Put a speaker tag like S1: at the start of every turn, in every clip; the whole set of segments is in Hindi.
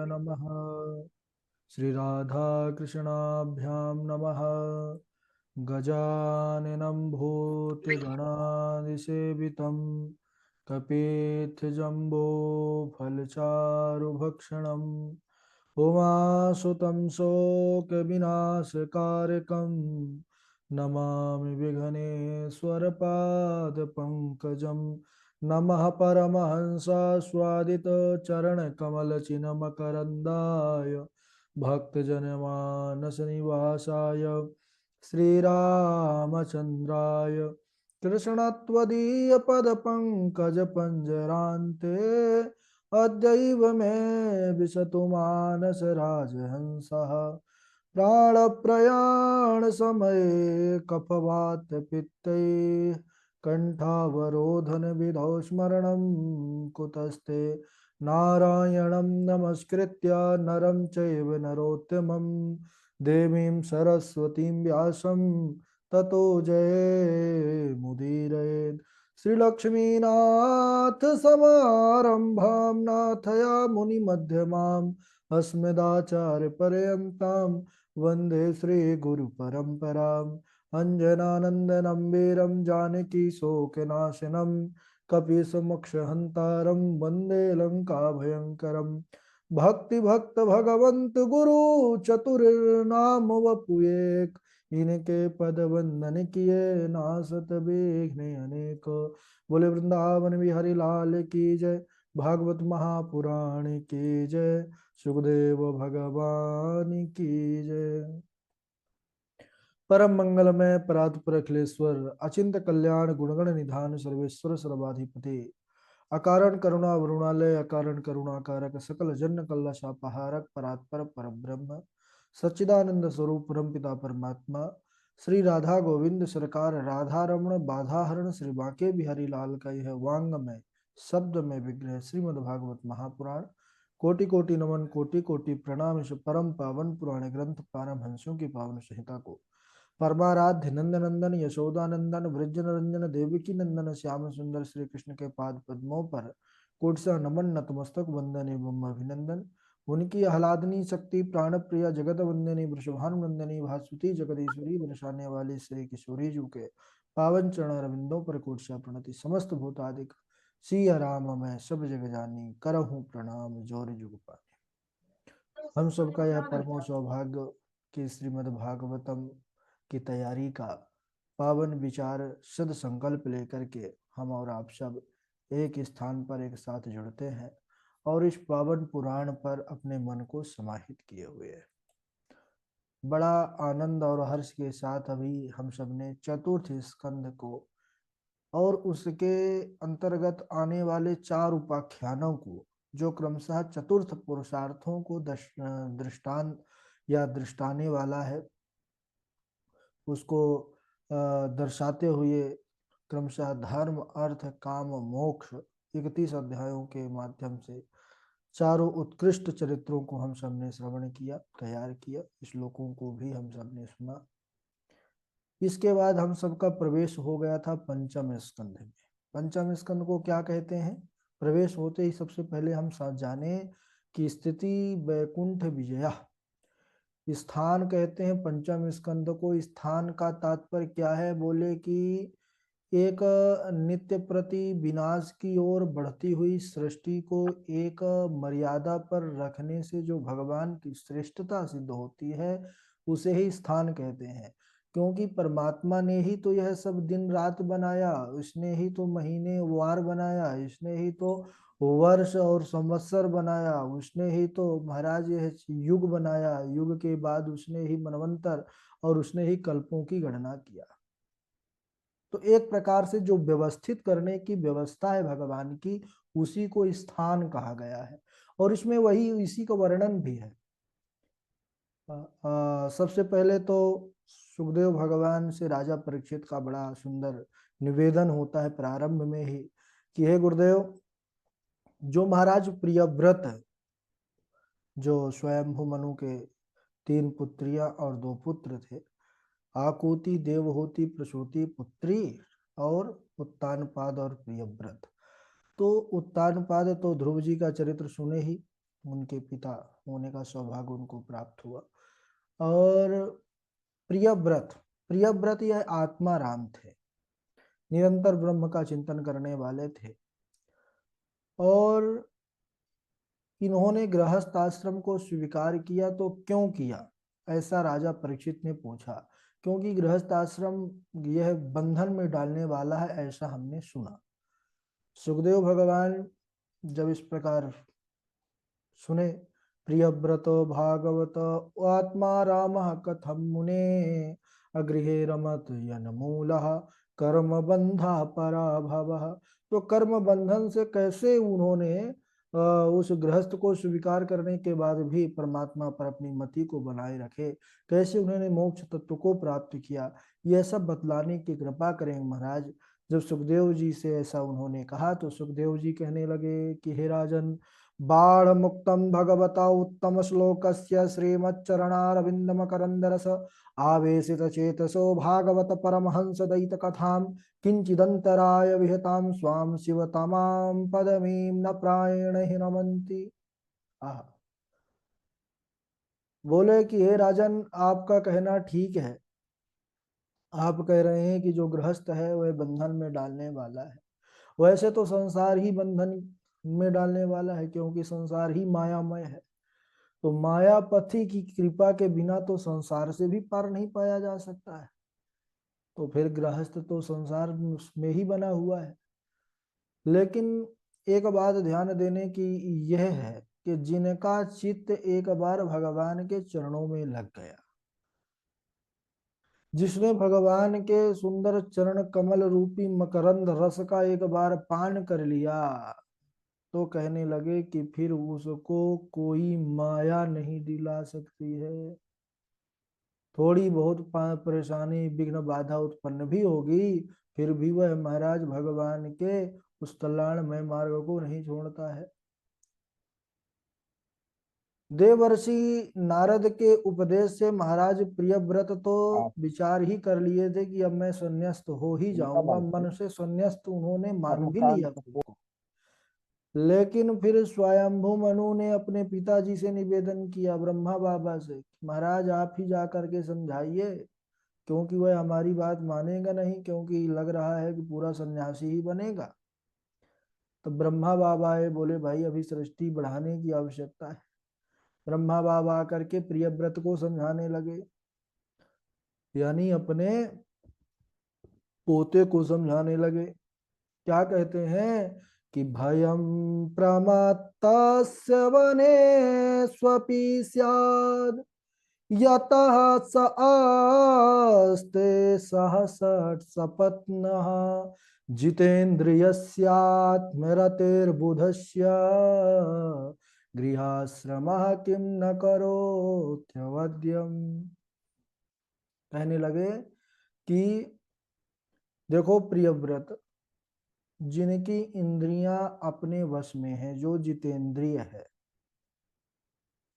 S1: नमः। श्री राधा कृष्णाभ्यां नमः। गजाननं भूतगणादिसेवितं कपित्थजम्बो फलचारुभक्षणम् उमासुतं शोकविनाशकारकं नमामि विघ्नेश्वरपादपङ्कजं। नमः परमहंसास्वादितचरणकमलचिन्मकरन्दाय भक्तजनमानसनिवासाय श्रीरामचन्द्राय कृष्णत्वदीयपदपङ्कजपञ्जरान्ते अद्यैव मे विशतु मानसराजहंसः। प्राणप्रयाणसमये कफवातपित्तैः कण्ठावरोधनविधौ स्मरणं कुतस्ते। नारायणं नमस्कृत्य नरं चैव नरोत्तमं देवीं सरस्वतीं व्यासं ततो जयमुदीरयेत्। श्रीलक्ष्मीनाथ समारंभां नाथया मुनिमध्यमाम् अस्मदाचार्यपर्यन्तां वन्दे श्रीगुरुपरम्पराम्। अञ्जनानन्दनं वीरं जानकी शोकनाशनं कपीशमोक्षहन्तारं वन्दे लङ्काभयङ्करम्। भक्तिभक्त भगवंत गुरु चतुर्नाम वपुएक, इनके पद वंदन किए नासत विघ्न अनेक। बोले वृंदावन बिहारी लाल की जय, भागवत महापुराण की जय, सुखदेव भगवान की जय। परम मंगलमय परात्पर अखिलेश्वर अचिंत कल्याण गुणगण निधान सर्वेश्वर सर्वाधिपति अकारण करुणा वरुणालय अकारण करुणाकारक सकल जन कल्लशापहारक परात्पर परब्रह्म सच्चिदानंद स्वरूप परमपिता परमात्मा श्री राधा गोविंद सरकार राधा रमण बाधाहरण श्री बांके बिहारी लाल का यह वांग में शब्द में विग्रह श्रीमद् भागवत महापुराण कोटि कोटि नमन कोटि कोटि प्रणाम। इस परम पावन पुराण ग्रंथ पारमहंसों की पावन संहिता को परमाराध्य नंदनंदन यशोदानंदन व्रजनरंजन देवकी नंदन श्याम सुंदर श्री कृष्ण के पाद पद्मों पर कोटसा नमन नतमस्तक वंदन एवं अभिनंदन। उनकी आह्लादनी शक्ति प्राण प्रिया जगत वंदनी वृषभानुनंदनी भास्वती जगदीश्वरी बरसाने वाली श्री किशोरी जू के पावन चरण अरविंदों पर कोटसा प्रणति। समस्त भूतादिक सिया राम मैं सब जग जानी करहूँ प्रणाम जोर जुग पानी। हम सबका यह परमो सौभाग्य कि श्रीमद् भागवतम की तैयारी का पावन विचार सद संकल्प लेकर के हम और आप सब एक स्थान पर एक साथ जुड़ते हैं और इस पावन पुराण पर अपने मन को समाहित किए हुए हैं। बड़ा आनंद और हर्ष के साथ अभी हम सब ने चतुर्थ स्कंद को और उसके अंतर्गत आने वाले 4 उपाख्यानों को, जो क्रमशः चतुर्थ पुरुषार्थों को दृष्टान या दृष्टाने वाला है, उसको दर्शाते हुए क्रमशः धर्म अर्थ काम मोक्ष 31 अध्यायों के माध्यम से चारों उत्कृष्ट चरित्रों को हम सब ने श्रवण किया, तैयार किया। श्लोकों को भी हम सब ने सुना। इसके बाद हम सबका प्रवेश हो गया था पंचम स्कंध में। पंचम स्कंद को क्या कहते हैं? प्रवेश होते ही सबसे पहले हम जाने कि स्थिति वैकुंठ विजया स्थान कहते हैं पंचम स्कंद को। स्थान का तात्पर्य क्या है? बोले कि एक नित्य प्रति विनाश की ओर बढ़ती हुई सृष्टि को एक मर्यादा पर रखने से जो भगवान की श्रेष्ठता सिद्ध होती है उसे ही स्थान कहते हैं। क्योंकि परमात्मा ने ही तो यह सब दिन रात बनाया, उसने ही तो महीने वार बनाया, इसने ही तो वर्ष और संवत्सर बनाया, उसने ही तो महाराज यह युग बनाया, युग के बाद उसने ही मनवंतर और उसने ही कल्पों की गणना किया। तो एक प्रकार से जो व्यवस्थित करने की व्यवस्था है भगवान की, उसी को स्थान कहा गया है। और इसमें वही इसी का वर्णन भी है। सबसे पहले तो सुखदेव भगवान से राजा परीक्षित का बड़ा सुंदर निवेदन होता है प्रारंभ में ही कि हे गुरुदेव, जो महाराज प्रियव्रत, जो स्वयंभू मनु के 3 पुत्रियां और 2 पुत्र थे, आकुति देवहूति प्रसूति पुत्री और उत्तानपाद और प्रियव्रत। तो उत्तानपाद तो ध्रुव जी का चरित्र सुने ही, उनके पिता होने का सौभाग्य उनको प्राप्त हुआ। और प्रियव्रत, प्रियव्रत यह आत्माराम थे, निरंतर ब्रह्म का चिंतन करने वाले थे। और इन्होंने गृहस्थ आश्रम को स्वीकार किया तो क्यों किया, ऐसा राजा परीक्षित ने पूछा। क्योंकि गृहस्थ आश्रम यह बंधन में डालने वाला है, ऐसा हमने सुना। सुखदेव भगवान जब इस प्रकार सुने, प्रियव्रतो भागवत आत्मा राम कथम मुने अगृहे रमत यनमूल कर्म बंधा पराभव। तो कर्म बंधन से कैसे उन्होंने उस गृहस्थ को स्वीकार करने के बाद भी परमात्मा पर अपनी मति को बनाए रखे, कैसे उन्होंने मोक्ष तत्व को प्राप्त किया, यह सब बतलाने की कृपा करें महाराज। जब सुखदेव जी से ऐसा उन्होंने कहा तो सुखदेव जी कहने लगे कि हे राजन, बाण मुक्तम भगवता उत्तम श्लोकस्य श्रीमच्चरणारविंदमकरंदरस आवेशित चेतसो भागवत परमहंस दयित कथाम किंचिदंतराय विहताम स्वाम शिव तमाम पदमीम न प्रायण हि नमन्ति। आह, बोले कि हे राजन, आपका कहना ठीक है। आप कह रहे हैं कि जो गृहस्थ है वह बंधन में डालने वाला है। वैसे तो संसार ही बंधन में डालने वाला है, क्योंकि संसार ही मायामय है। तो मायापति की कृपा के बिना तो संसार से भी पार नहीं पाया जा सकता है। तो फिर गृहस्थ तो संसार में ही बना हुआ है। लेकिन एक बात ध्यान देने की यह है कि जिनका चित्त एक बार भगवान के चरणों में लग गया, जिसने भगवान के सुंदर चरण कमल रूपी मकरंद रस का एक बार पान कर लिया, तो कहने लगे कि फिर उसको कोई माया नहीं दिला सकती है। थोड़ी बहुत परेशानी विघ्न बाधा उत्पन्न भी होगी, फिर भी वह महाराज भगवान के उस कल्याणमय मार्ग को नहीं छोड़ता है। देवर्षि नारद के उपदेश से महाराज प्रियव्रत तो विचार ही कर लिए थे कि अब मैं संन्यास्त हो ही जाऊंगा, मन से संन्यास्त उन्होंने मान भी लिया खुद को। लेकिन फिर स्वयंभू मनु ने अपने पिताजी से निवेदन किया, ब्रह्मा बाबा से, महाराज आप ही जा करके समझाइए, क्योंकि वह हमारी बात मानेगा नहीं, क्योंकि लग रहा है कि पूरा सन्यासी ही बनेगा। तो ब्रह्मा बाबा आए, बोले भाई अभी सृष्टि बढ़ाने की आवश्यकता है। ब्रह्मा बाबा आकर के प्रियव्रत को समझाने लगे, यानी अपने पोते को समझाने लगे। क्या कहते हैं कि भयम प्रमत्तस्य वने स्वपि स्याद् यतः स आस्ते सहसत् सपत्नः जितेन्द्रियस्यात्मरतिर्बुधस्य गृहाश्रमः किं न करोत्यवद्यम्। कहने लगे कि देखो प्रियव्रत, जिनकी इंद्रियां अपने वश में है, जो जितेंद्रिय है,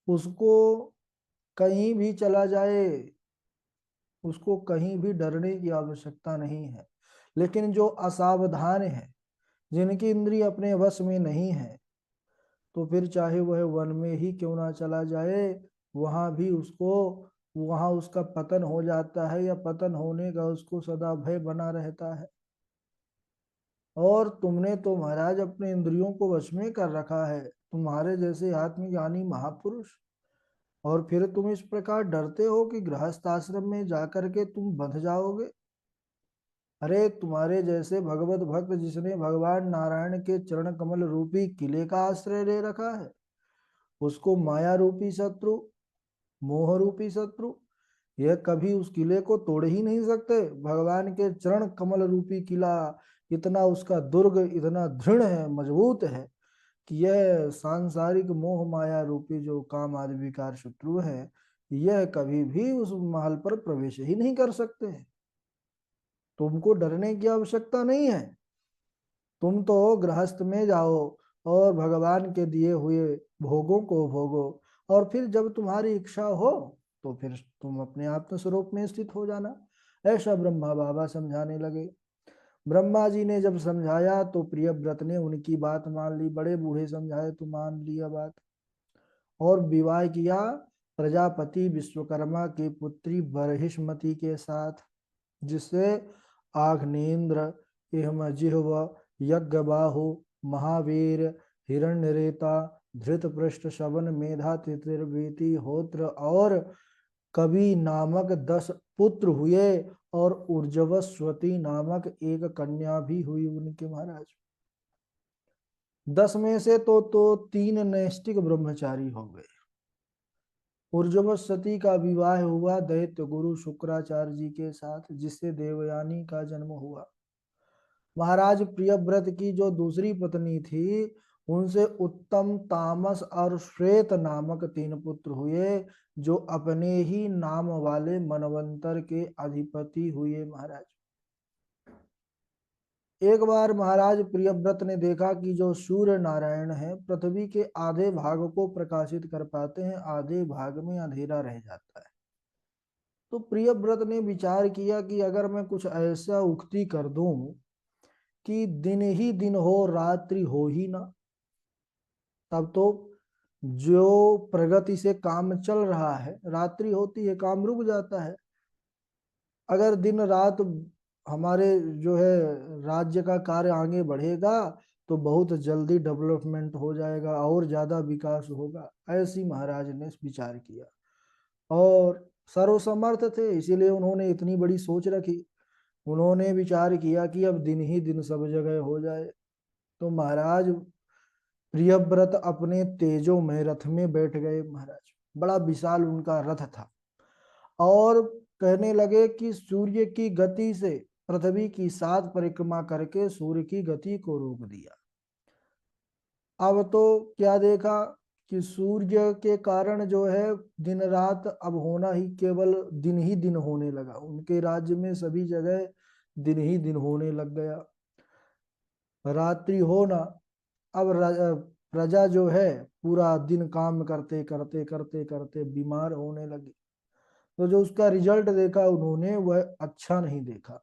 S1: उसको कहीं भी चला जाए, उसको कहीं भी डरने की आवश्यकता नहीं है। लेकिन जो असावधान है, जिनकी इंद्रिय अपने वश में नहीं है, तो फिर चाहे वह वन में ही क्यों ना चला जाए, वहां भी उसको, वहां उसका पतन हो जाता है, या पतन होने का उसको सदा भय बना रहता है। और तुमने तो महाराज अपने इंद्रियों को वश में कर रखा है, तुम्हारे जैसे आत्मज्ञानी महापुरुष, और फिर तुम इस प्रकार डरते हो कि गृहस्थ आश्रम में जाकर के तुम बंध जाओगे। अरे तुम्हारे जैसे भगवत भक्त जिसने भगवान नारायण के चरण कमल रूपी किले का आश्रय ले रखा है, उसको माया रूपी शत्रु, मोह रूपी शत्रु, यह कभी उस किले को तोड़ ही नहीं सकते। भगवान के चरण कमल रूपी किला इतना, उसका दुर्ग इतना दृढ़ है, मजबूत है, कि यह सांसारिक मोह माया रूपी जो काम आदि विकार शत्रु है, यह कभी भी उस महल पर प्रवेश ही नहीं कर सकते हैं। तुमको डरने की आवश्यकता नहीं है। तुम तो गृहस्थ में जाओ और भगवान के दिए हुए भोगों को भोगो, और फिर जब तुम्हारी इच्छा हो तो फिर तुम अपने आत्म स्वरूप में स्थित हो जाना। ऐसा ब्रह्मा बाबा समझाने लगे। ब्रह्मा जी ने जब समझाया तो प्रियव्रत ने उनकी बात मान ली। बड़े बूढ़े समझाए तो मान लिया बात। और विवाह किया प्रजापति विश्वकर्मा की पुत्री बरहिष्मति के साथ, जिससे आग्नेन्द्र, इहमजिह्व, यज्ञबाहु, महावीर, हिरण्यरेता, धृतपृष्ठ, शवन, मेधा, तितिर्वीति, होत्र और कवि नामक 10 पुत्र हुए और ऊर्जवस्वती नामक एक कन्या भी हुई उनके महाराज। 10 में से तो 3 नैष्टिक ब्रह्मचारी हो गए। ऊर्जवस्वती का विवाह हुआ दैत्य गुरु शुक्राचार्य जी के साथ, जिससे देवयानी का जन्म हुआ। महाराज प्रियव्रत की जो दूसरी पत्नी थी, उनसे उत्तम, तामस और श्वेत नामक 3 पुत्र हुए, जो अपने ही नाम वाले मनवंतर के अधिपति हुए महाराज। एक बार महाराज प्रियव्रत ने देखा कि जो सूर्य नारायण है, पृथ्वी के आधे भाग को प्रकाशित कर पाते हैं, आधे भाग में अंधेरा रह जाता है। तो प्रियव्रत ने विचार किया कि अगर मैं कुछ ऐसा उक्ति कर दूं कि दिन ही दिन हो, रात्रि हो ही ना, तब तो जो प्रगति से काम चल रहा है, रात्रि होती है काम रुक जाता है। अगर दिन रात हमारे जो है राज्य का कार्य आगे बढ़ेगा तो बहुत जल्दी डेवलपमेंट हो जाएगा और ज्यादा विकास होगा। ऐसी महाराज ने विचार किया और सर्वसमर्थ थे, इसीलिए उन्होंने इतनी बड़ी सोच रखी। उन्होंने विचार किया कि अब दिन ही दिन सब जगह हो जाए। तो महाराज प्रियव्रत अपने तेजो में रथ में बैठ गए महाराज। बड़ा विशाल उनका रथ था और कहने लगे कि सूर्य की गति से पृथ्वी की 7 परिक्रमा करके सूर्य की गति को रोक दिया। अब तो क्या देखा कि सूर्य के कारण जो है दिन रात अब होना ही केवल दिन ही दिन होने लगा। उनके राज्य में सभी जगह दिन ही दिन होने लग गया, रात्रि हो ना। अब प्रजा जो है पूरा दिन काम करते करते करते करते बीमार होने लगी। तो जो उसका रिजल्ट देखा उन्होंने, वह अच्छा नहीं देखा।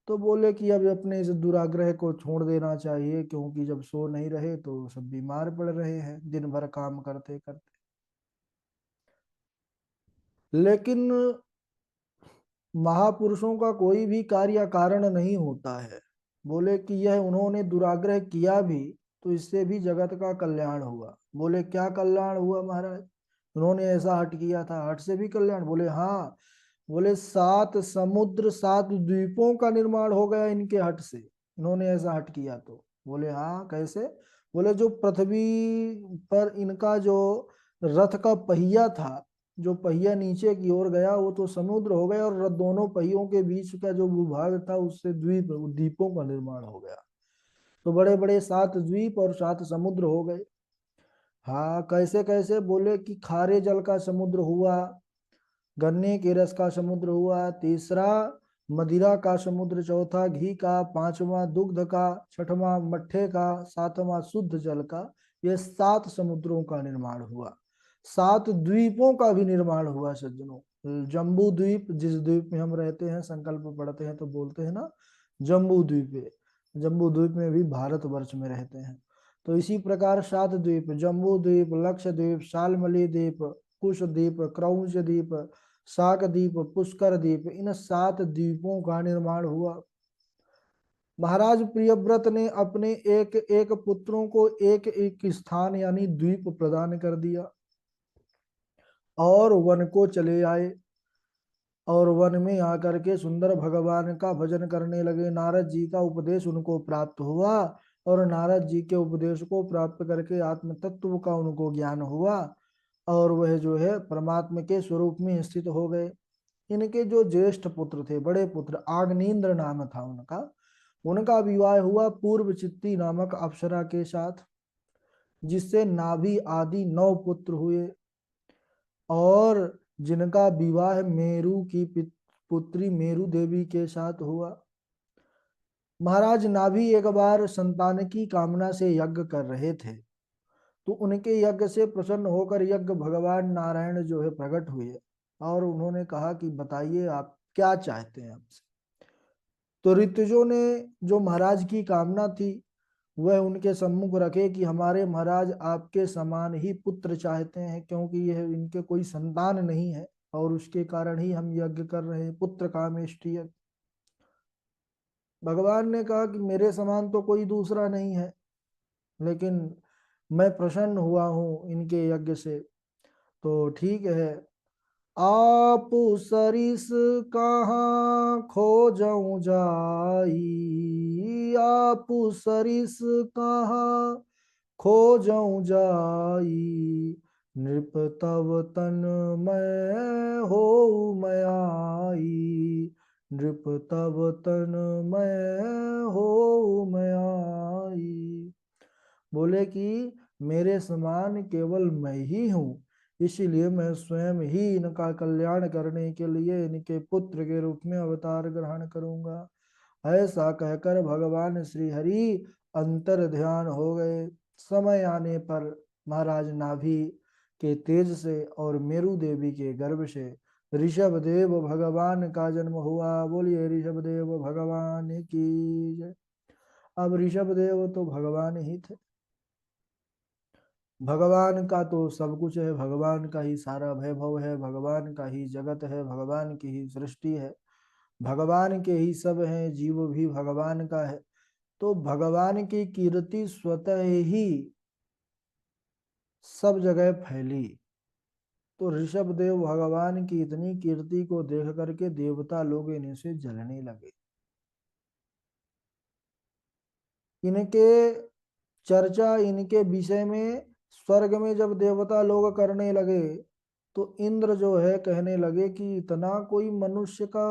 S1: तो बोले कि अब अपने इस दुराग्रह को छोड़ देना चाहिए, क्योंकि जब सो नहीं रहे तो सब बीमार पड़ रहे हैं दिन भर काम करते करते। लेकिन महापुरुषों का कोई भी कार्य कारण नहीं होता है। बोले कि यह उन्होंने दुराग्रह किया भी तो इससे भी जगत का कल्याण हुआ। बोले क्या कल्याण हुआ महाराज? उन्होंने ऐसा हट किया था, हट से भी कल्याण? बोले हाँ। बोले 7 समुद्र 7 द्वीपों का निर्माण हो गया इनके हट से, इन्होंने ऐसा हट किया तो। बोले हाँ कैसे? बोले जो पृथ्वी पर इनका जो रथ का पहिया था, जो पहिया नीचे की ओर गया वो तो समुद्र हो गया, और दोनों पहियों के बीच का जो भूभाग था उससे द्वीपों का निर्माण हो गया। तो बड़े बड़े 7 द्वीप और 7 समुद्र हो गए। हाँ कैसे कैसे? बोले कि खारे जल का समुद्र हुआ, गन्ने के रस का समुद्र हुआ, तीसरा मदिरा का समुद्र, चौथा घी का, पांचवा दुग्ध का, छठवां मट्ठे का, सातवां शुद्ध जल का। ये 7 समुद्रों का निर्माण हुआ। 7 द्वीपों का भी निर्माण हुआ सज्जनों। जम्बू द्वीप, जिस द्वीप में हम रहते हैं, संकल्प पढ़ते हैं तो बोलते हैं ना जम्बू द्वीप। जम्बू द्वीप में भी भारतवर्ष में रहते हैं। तो इसी प्रकार 7 द्वीप, जम्बू द्वीप, लक्षद्वीप, शालमली द्वीप, कुश द्वीप, क्रौंच द्वीप, शाकद्वीप, पुष्कर द्वीप, इन 7 द्वीपों का निर्माण हुआ। महाराज प्रियव्रत ने अपने एक एक पुत्रों को एक एक स्थान यानी द्वीप प्रदान कर दिया और वन को चले आए। और वन में आकर के सुंदर भगवान का भजन करने लगे। नारद जी का उपदेश उनको प्राप्त हुआ और नारद जी के उपदेश को प्राप्त करके आत्म तत्व का उनको ज्ञान हुआ और वह जो है परमात्मा के स्वरूप में स्थित हो गए। इनके जो ज्येष्ठ पुत्र थे, बड़े पुत्र, आग्नेन्द्र नाम था उनका, उनका विवाह हुआ पूर्व चित्ती नामक अप्सरा के साथ, जिससे नाभि आदि 9 पुत्र हुए। और जिनका विवाह मेरु की पुत्री मेरु देवी के साथ हुआ। महाराज नाभि एक बार संतान की कामना से यज्ञ कर रहे थे, तो उनके यज्ञ से प्रसन्न होकर यज्ञ भगवान नारायण जो है प्रकट हुए और उन्होंने कहा कि बताइए आप क्या चाहते हैं हमसे। तो ऋतुजों ने जो महाराज की कामना थी वह उनके सम्मुख रखे कि हमारे महाराज आपके समान ही पुत्र चाहते हैं, क्योंकि यह इनके कोई संतान नहीं है और उसके कारण ही हम यज्ञ कर रहे हैं, पुत्र कामेष्टि यज्ञ। भगवान ने कहा कि मेरे समान तो कोई दूसरा नहीं है, लेकिन मैं प्रसन्न हुआ हूं इनके यज्ञ से, तो ठीक है। आप सरिस कहाँ खोजऊं जाई, आप सरिस कहाँ खोजऊं जाई, नृप तव तन मैं हो मैं आई, नृप तव तन मैं हो मैं आई। बोले कि मेरे समान केवल मैं ही हूँ, इसीलिए मैं स्वयं ही इनका कल्याण करने के लिए इनके पुत्र के रूप में अवतार ग्रहण करूंगा। ऐसा कहकर भगवान श्री हरि अंतर ध्यान हो गए। समय आने पर महाराज नाभि के तेज से और मेरु देवी के गर्भ से ऋषभ देव भगवान का जन्म हुआ। बोलिए ऋषभ देव भगवान की जय। अब ऋषभ देव तो भगवान ही थे, भगवान का तो सब कुछ है, भगवान का ही सारा वैभव है, भगवान का ही जगत है, भगवान की ही सृष्टि है, भगवान के ही सब हैं, जीव भी भगवान का है। तो भगवान की कीर्ति स्वतः ही सब जगह फैली। तो ऋषभ देव भगवान की इतनी कीर्ति को देख करके देवता लोग इन्हीं से जलने लगे। इनके चर्चा, इनके विषय में स्वर्ग में जब देवता लोग करने लगे, तो इंद्र जो है कहने लगे कि इतना कोई मनुष्य का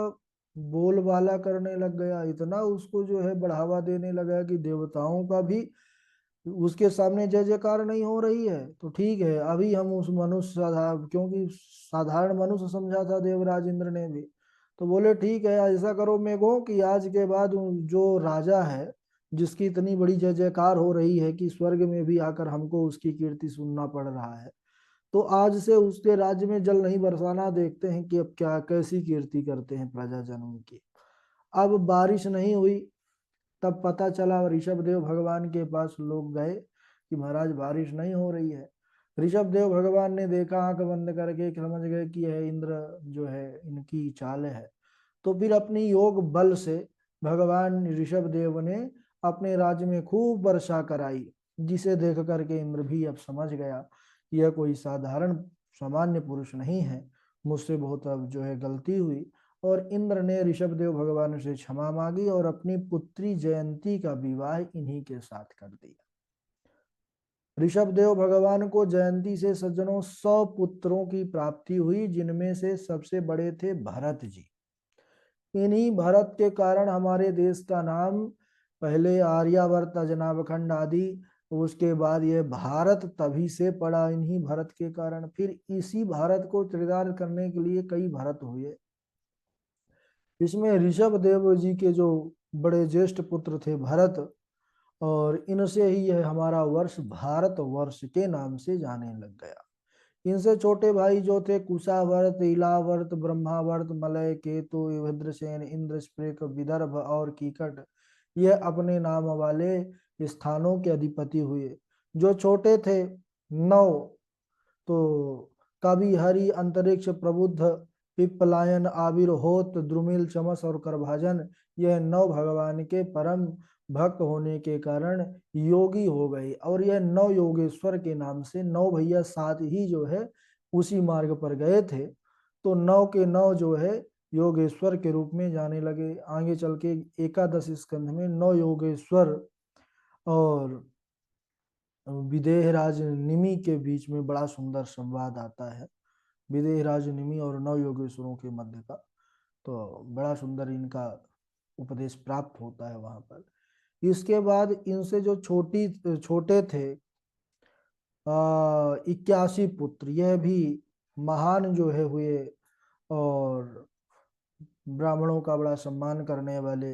S1: बोलबाला करने लग गया, इतना उसको जो है बढ़ावा देने लगा कि देवताओं का भी उसके सामने जय जयकार नहीं हो रही है। तो ठीक है, अभी हम उस मनुष्य साधारण, क्योंकि साधारण मनुष्य समझा था देवराज इंद्र ने भी, तो बोले ठीक है, ऐसा करो मेघो कि आज के बाद जो राजा है जिसकी इतनी बड़ी जय जयकार हो रही है कि स्वर्ग में भी आकर हमको उसकी कीर्ति सुनना पड़ रहा है, तो आज से उसके राज्य में जल नहीं बरसाना, देखते हैं कि अब क्या कैसी कीर्ति करते हैं प्रजाजनों की। अब बारिश नहीं हुई। तब पता चला, ऋषभ देव भगवान के पास लोग गए कि महाराज बारिश नहीं हो रही है। ऋषभ देव भगवान ने देखा, आंख बंद करके समझ गए कि यह इंद्र जो है इनकी चाल है। तो फिर अपनी योग बल से भगवान ऋषभ देव ने अपने राज्य में खूब वर्षा कराई, जिसे देख करके इंद्र भी अब समझ गया कि यह कोई साधारण सामान्य पुरुष नहीं है, मुझसे बहुत अब जो है गलती हुई। और इंद्र ने ऋषभ देव भगवान से क्षमा मांगी और अपनी पुत्री जयंती का विवाह इन्हीं के साथ कर दिया। ऋषभ देव भगवान को जयंती से सज्जनों 100 पुत्रों की प्राप्ति हुई, जिनमें से सबसे बड़े थे भरत जी। इन्हीं भरत के कारण हमारे देश का नाम पहले आर्यावर्त, अजनाभखंड आदि, उसके बाद ये भारत तभी से पड़ा इन्हीं भरत के कारण। फिर इसी भारत को त्रिदार करने के लिए कई भरत हुए। इसमें ऋषभ देव जी के जो बड़े ज्येष्ठ पुत्र थे भरत, और इनसे ही यह हमारा वर्ष भारत वर्ष के नाम से जाने लग गया। इनसे छोटे भाई जो थे कुशावर्त, इलावर्त, ब्रह्मावर्त, मलय, केतु, भद्रसेन, इंद्रस्प्रेक, विदर्भ और कीकट, यह अपने नाम वाले स्थानों के अधिपति हुए। जो छोटे थे 9, तो कवि, हरि, अंतरिक्ष, प्रबुद्ध, पिप्पलायन, आविर्होत, द्रुमिल, चमस और करभाजन, यह 9 भगवान के परम भक्त होने के कारण योगी हो गए, और यह 9 योगेश्वर के नाम से 9 भैया 7 ही जो है उसी मार्ग पर गए थे। तो 9 के 9 जो है योगेश्वर के रूप में जाने लगे। आगे चल के एकादश स्कंध में 9 योगेश्वर और विदेहराज निमि के बीच में बड़ा सुंदर संवाद आता है, विदेहराज निमि और 9 योगेश्वरों के मध्य का। तो बड़ा सुंदर इनका उपदेश प्राप्त होता है वहां पर। इसके बाद इनसे जो छोटे थे 81 पुत्र, यह भी महान जो है हुए, और ब्राह्मणों का बड़ा सम्मान करने वाले,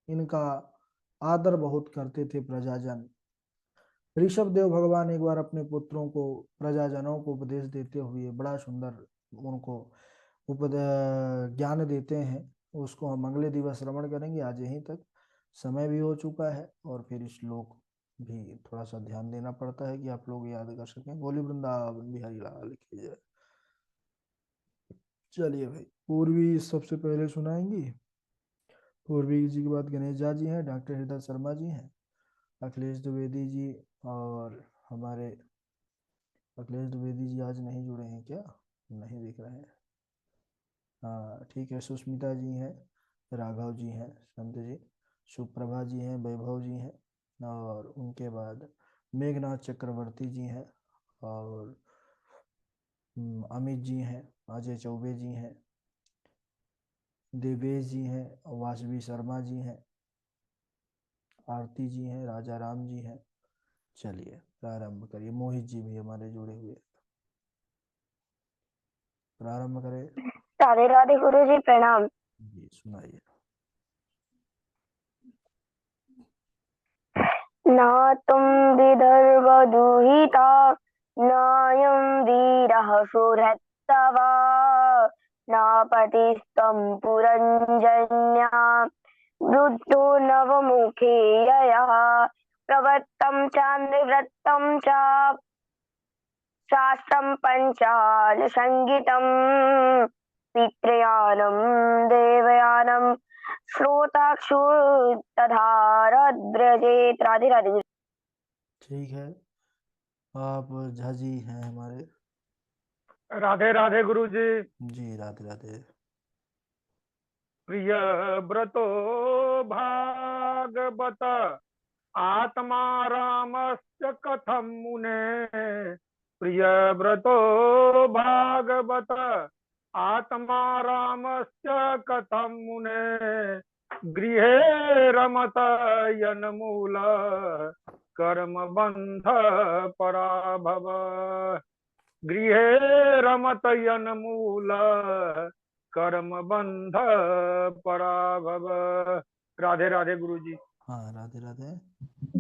S1: इनका आदर बहुत करते थे प्रजाजन। ऋषभ देव भगवान एक बार अपने पुत्रों को, प्रजाजनों को उपदेश देते हुए बड़ा सुंदर उनको ज्ञान देते हैं। उसको हम अगले दिवस श्रवण करेंगे, आज यहीं तक। समय भी हो चुका है और फिर श्लोक भी थोड़ा सा ध्यान देना पड़ता है कि आप लोग याद कर सकें। बोली वृंदावन बिहारी लाल की जय। चलिए भाई, पूर्वी सबसे पहले सुनाएंगी। पूर्वी जी के बाद गणेश झा जी हैं, डॉक्टर हृदय शर्मा जी हैं, अखिलेश द्विवेदी जी, और हमारे अखिलेश द्विवेदी जी आज नहीं जुड़े हैं क्या? नहीं दिख रहे हैं। हाँ ठीक है, सुष्मिता जी हैं, राघव जी हैं, संत जी, सुप्रभा जी हैं, वैभव जी हैं, और उनके बाद मेघनाथ चक्रवर्ती जी हैं, और अमित जी हैं, अजय चौबे जी हैं, देवेश जी हैं, वासवी शर्मा जी हैं, आरती जी हैं, राजा राम जी हैं। चलिए प्रारंभ करिए। मोहित जी भी हमारे जुड़े हुए हैं। प्रारंभ करें।
S2: राधे राधे गुरु जी, प्रणाम।
S1: जी सुनाइए।
S2: न तुम विदर्भदुहिता, नायं वीरः सुहृत्तवा, न पतिस्त्वं पुरञ्जन्या, वृद्धो नवमुखे ययः, प्रवृत्तं चान्द्रवृत्तं च, शास्त्रं पञ्चालसङ्गीतं, पितृयानं देवयानं, श्रोताक्षु तथा रद्रजेत। राधे राधे।
S1: ठीक है, आप झा जी हैं हमारे।
S3: राधे राधे गुरु जी।
S1: जी राधे राधे।
S3: प्रिय व्रतो भागवत आत्मा रामस्य कथं मुने। प्रिय व्रतो भागवत आत्मा रामस्य कथं मुने। गृहे रमत यन्मूल कर्म बंध पराभव। गृहे रमत यन्मूल कर्म बंध पराभव। राधे राधे गुरु जी।
S1: हाँ राधे राधे।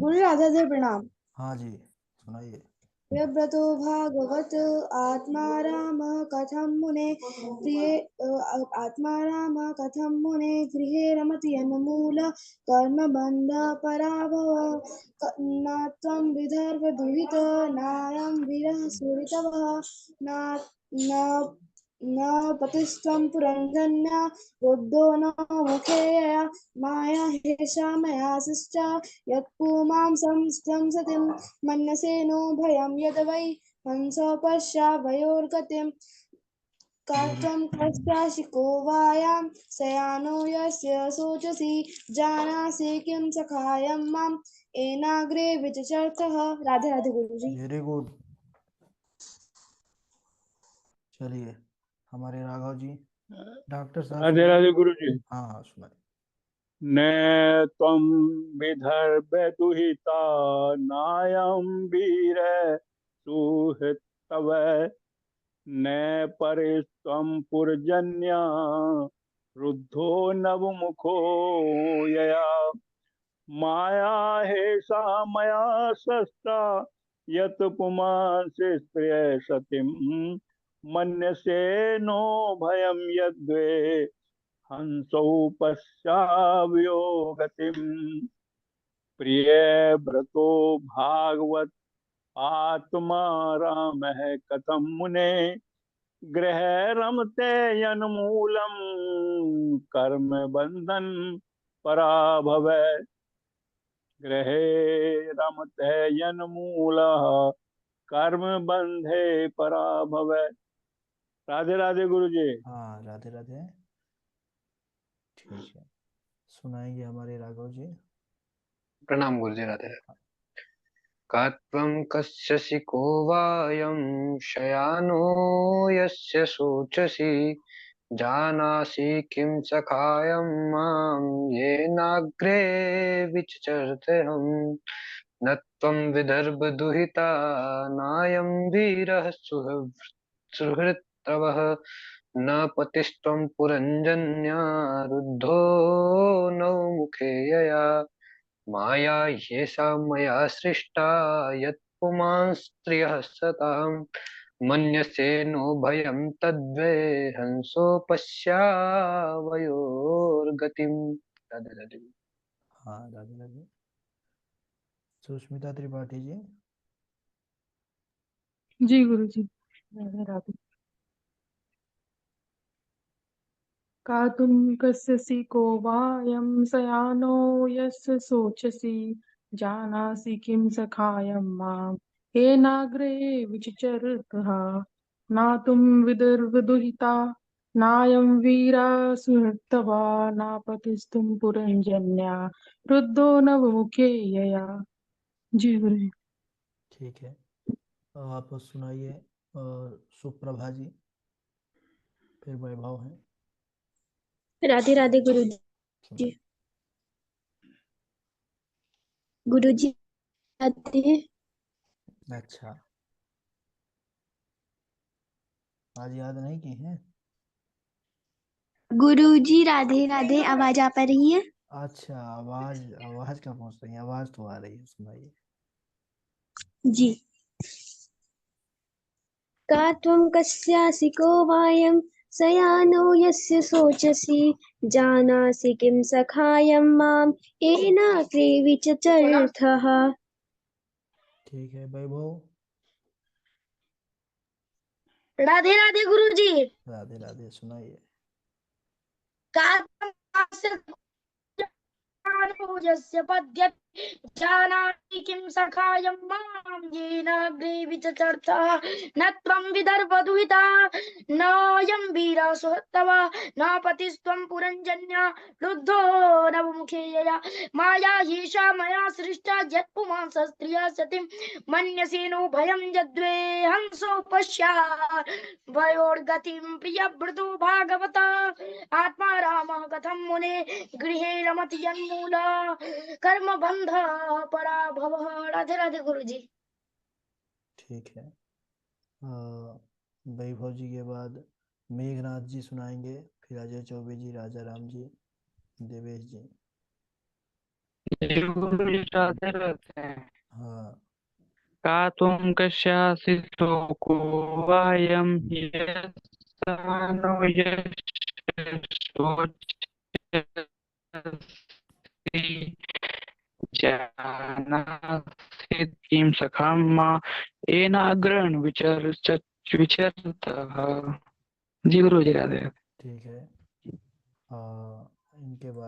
S4: गुरु राधा दे प्रणाम।
S1: हाँ जी सुनाइए।
S4: प्रियव्रतो भागवत आत्मा राम कथं मुने, प्रिय आत्मा राम कथं मुने, गृहे रमति यन्मूल कर्मबन्ध पराभव। न त्वं विदर्भ दुहित, नायं वीरः सुहृतवः, न न पतिस्त्वं पुरन्दन्या, बुद्धो न मुखे यया, माया हेषा मया सृष्टा, यत्पुमां संस्तं मन्यसे नो भयं यद् वै हंसो पश्चावयोर्गतिम्। त्वं कस्यासि को वायां शयानो यस्य शोचसि, जानासि किं सखायं माम् एनाग्रे विचचर्तः। राधे राधे गुरु जी।
S1: Very good. चलिए हमारे राघव जी, डॉक्टर साहब
S3: राधे
S1: सुनाइए।
S3: राधे गुरु जी।
S1: हाँ हाँ सुनाइए।
S3: न त्वं विदर्भ दुहिता, नायं वीर सुहृतव, न परिस्त्वं पुरजन्या, रुद्धो नवमुखो यया, माया हेषा मया सृष्टा, यत् पुमांसि स्त्रिय सतिं, मन्यसे नो भयं यद्वे हंसौ पश्चावयो गतिम्। प्रिय व्रतो भागवत आत्मा रामः कथं मुने, गृह रमते यन्मूलम कर्म बंधन पराभव। गृहे रमते यन्मूल कर्म बंधे पराभव। राधे राधे गुरु जी।
S1: हाँ राधे राधे। ठीक है, सुनाएंगे हमारे राघव जी।
S5: प्रणाम गुरुजी। राधे। का त्वं कस्यसि को वायं शयानो यस्य शोचसि, जानासि किं सखायं मां येनाग्रे विचचर्त्यहम्। न त्वं विदर्भदुहिता, नायं वीरः सुहृत्तवः, न पतिस्त्वं पुरञ्जन्या, रुद्धो नवमुखे यया, माया ह्येषा मया सृष्टा, यत् पुमांस्त्रियः सताम्, मन्यसे नो भयं तद्वे हंसो पश्यावयोर्गतिम्। राधे राधे।
S1: हाँ राधे राधे। सुष्मिता त्रिपाठी जी।
S6: जी गुरु जी। राधे राधे। गातुं कस्यसि को वायं शयानो यस्य शोचसि जानासि किं सखायं माम् येनाग्रे विचचरतः नातुं विदुर्विदुहिता नायं वीरा सुहृत्तवा नापतिस्तुं पुरञ्जन्या रुद्धो नवमुखे यया। जी गुरु जी।
S1: ठीक है, आप सुनाइए सुप्रभा जी, फिर वैभव है।
S4: राधे राधे गुरु जी।
S1: सुनाइए।
S4: गुरु जी राधे।
S1: अच्छा, आज याद नहीं की है?
S4: गुरु जी राधे राधे, आवाज आ पा रही है?
S1: अच्छा, आवाज आवाज का पहुंच रही है, आवाज तो आ रही है, सुनाइए।
S4: जी। का त्वं कस्यासि को वायं शयानो यस्य शोचसि जानासि किं सखायं माम् येनाग्रे विचचरथः।
S1: ठीक है, वैभव।
S7: राधे राधे गुरु जी।
S1: राधे राधे, सुनाइए।
S7: यस्य पद्यते जानाति किं सखायं मां येनाग्रे विचचर्चा न त्वं विदर्भदुहिता नायं वीरा सुहृत्तवा न पतिस्त्वं पुरञ्जन्या लुब्धो नवमुखे यया माया हीशा मया सृष्टा यत्पुमांस स्त्रिया सतिं मन्यसेनो भयं यद्वे हंसो पश्यात् भयोर्गतिं प्रियव्रतो भागवता आत्मा रामः कथं मुने गृहे रमति यन्मूला कर्म बंध पराभवः। राधे राधे गुरु जी।
S1: ठीक है, वैभव जी के बाद मेघनाथ जी सुनाएंगे, फिर अजय चौबे जी, राजा राम जी, देवेश जी।
S5: गुरु जी राधे राधे।
S1: हाँ
S5: का त्वं कस्यासि को वायं यस्यानो यस्य शोचसि जानासि किं सखां मा येनाग्रं विचरतः। जी गुरु जी राधे।
S1: ठीक है, इनके बाद